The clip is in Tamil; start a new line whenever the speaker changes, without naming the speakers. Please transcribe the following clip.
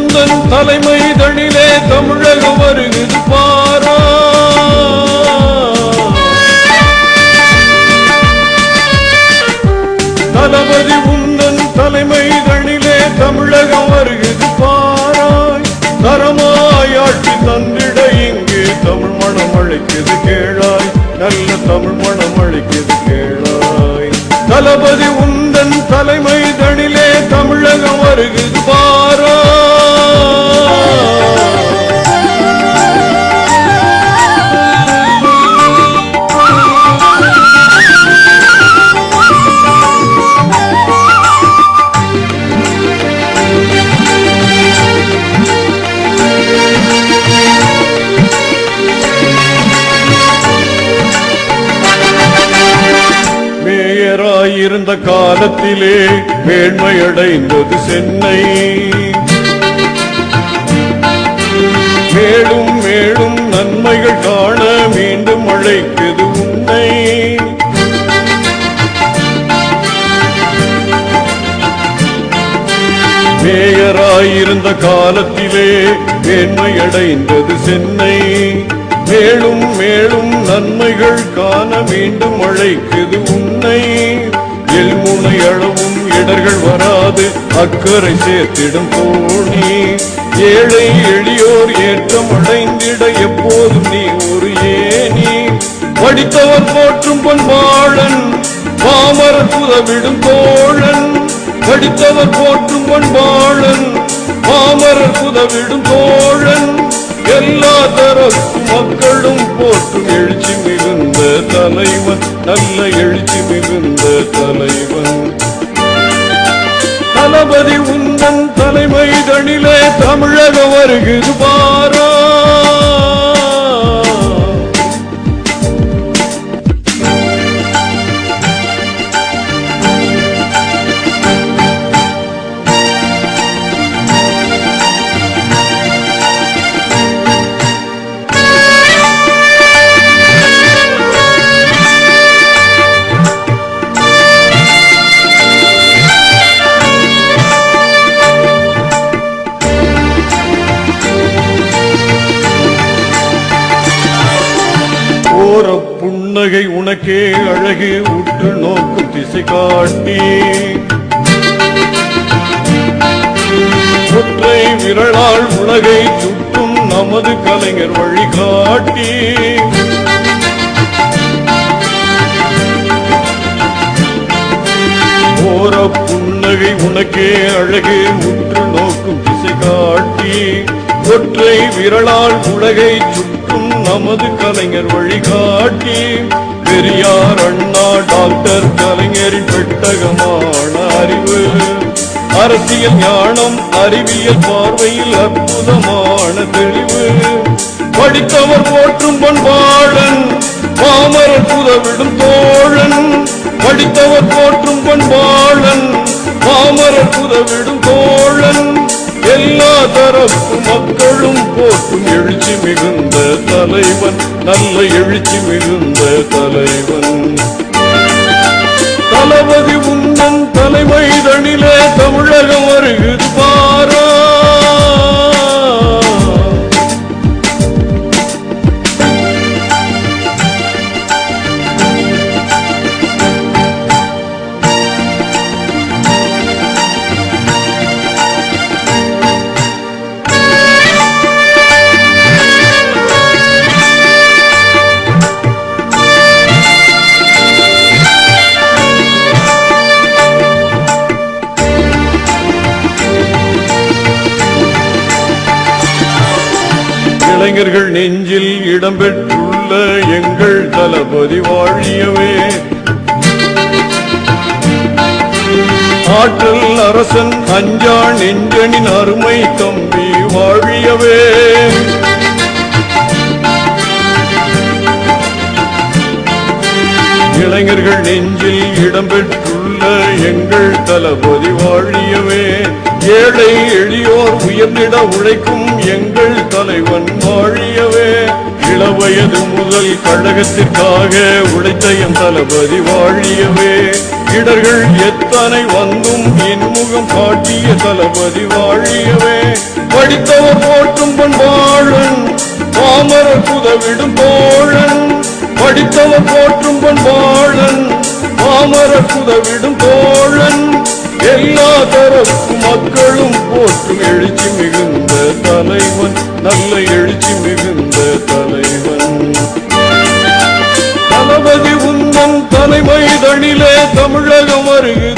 உந்தன் தலைமை தனிலே தமிழகம் வருகிறது பாரா. தளபதி உந்தன் தலைமை தனிலே தமிழகம் வருகிறது பாராய். தரமாய் ஆட்சி தந்திட இங்கே தமிழ் மனம் அழைக்கிறது கேளாய். நல்ல தமிழ் மனம் அழைக்கிறது கேளாய். தளபதி உந்தன் தலைமை தனிலே தமிழகம் வருகிறது பாரா. இருந்த காலத்திலே மேன்மையடைந்தது சென்னை. மேலும் மேலும் நன்மைகள் காண மீண்டும் அழைக்குது உன்னை. மேயராயிருந்த காலத்திலே மேன்மையடைந்தது சென்னை. மேலும் மேலும் நன்மைகள் காண மீண்டும் அழைக்குது உன்னை. எல்முனை அளவும் இடர்கள் வராது அக்கறை சேர்த்திடும் தோணி. ஏழை எளியோர் ஏற்றம் அடைந்திட எப்போதும் நீ ஒரு ஏனி. படித்தவர் போற்றும் பண்பாளன் பாமரர் உதவிடும் தோழன். படித்தவர் போற்றும் பண்பாளன் பாமரர் உதவிடும் தோழன். எல்லா தரப்பு மக்களும் போற்றும் எழுச்சி மிகுந்த தலைவன். நல்ல எழுச்சி மிகுந்த தலைவன். தளபதி உந்தன் தலைமை தனிலே தமிழகம் வருகிறது பாரா. புன்னகை உனக்கே அழகு உற்று நோக்கும் திசை காட்டி. ஒற்றை விரலால் உலகை சுட்டும் நமது கலைஞர் வழிகாட்டி. ஓர புன்னகை உனக்கே அழகு உற்று நோக்கும் திசை காட்டி. ஒற்றை விரலால் உலகை சுட்டும் நமது கலைஞர் வழிகாட்டி. பெரியார் அண்ணா டாக்டர் கலைஞரின் பெட்டகமான அறிவு. அரசியல் ஞானம் அறிவியல் பார்வையில் அற்புதமான தெளிவு. படித்தவர் போற்றும் பண்பாளன் பாமரர் உதவிடும் தோழன். படித்தவர் போற்றும் பண்பாளன் பாமரர் உதவிடும் தோழன். எல்லா தரப்பு மக்களும் போற்றும் எழுச்சி மிகுந்த தலைவன். நல்ல எழுச்சி மிகுந்த தலைவன். தளபதி உந்தன் தலைமை தனிலே தமிழகம் வருகிறது பாரா. இளைஞர்கள் நெஞ்சில் இடம்பெற்றுள்ள எங்கள் தளபதி வாழியவே. ஆற்றல் அரசன் அஞ்சா நெஞ்சனின் அருமை தம்பி வாழியவே. இளைஞர்கள் நெஞ்சில் இடம்பெற்றுள்ள எங்கள் தளபதி வாழியவே. ஏழை எளியோர் உயர்ந்திட உழைக்கும் எங்கள் தலைவன் வாழியவே. இளவயது முதல் கழகத்திற்காக உழைத்த என் தளபதி வாழியவே. இடர்கள் எத்தனை வந்தும் இன்முகம் காட்டிய தளபதி வாழியவே. படித்தவர் போற்றும் பண்பாளன் பாமரர் புதவிடும் தோழன் படித்தவர் போற்றும் பண்பாளன் பாமரர் புதவிடும் தோழன் எல்லா தரப்பு மக்களும் போற்றும் எழுச்சி மிகுந்த தலைவன் நல்ல எழுச்சி மிகுந்த தலைவன் தளபதி உந்தன் தலைமை தனிலே தமிழகம் வருகிறது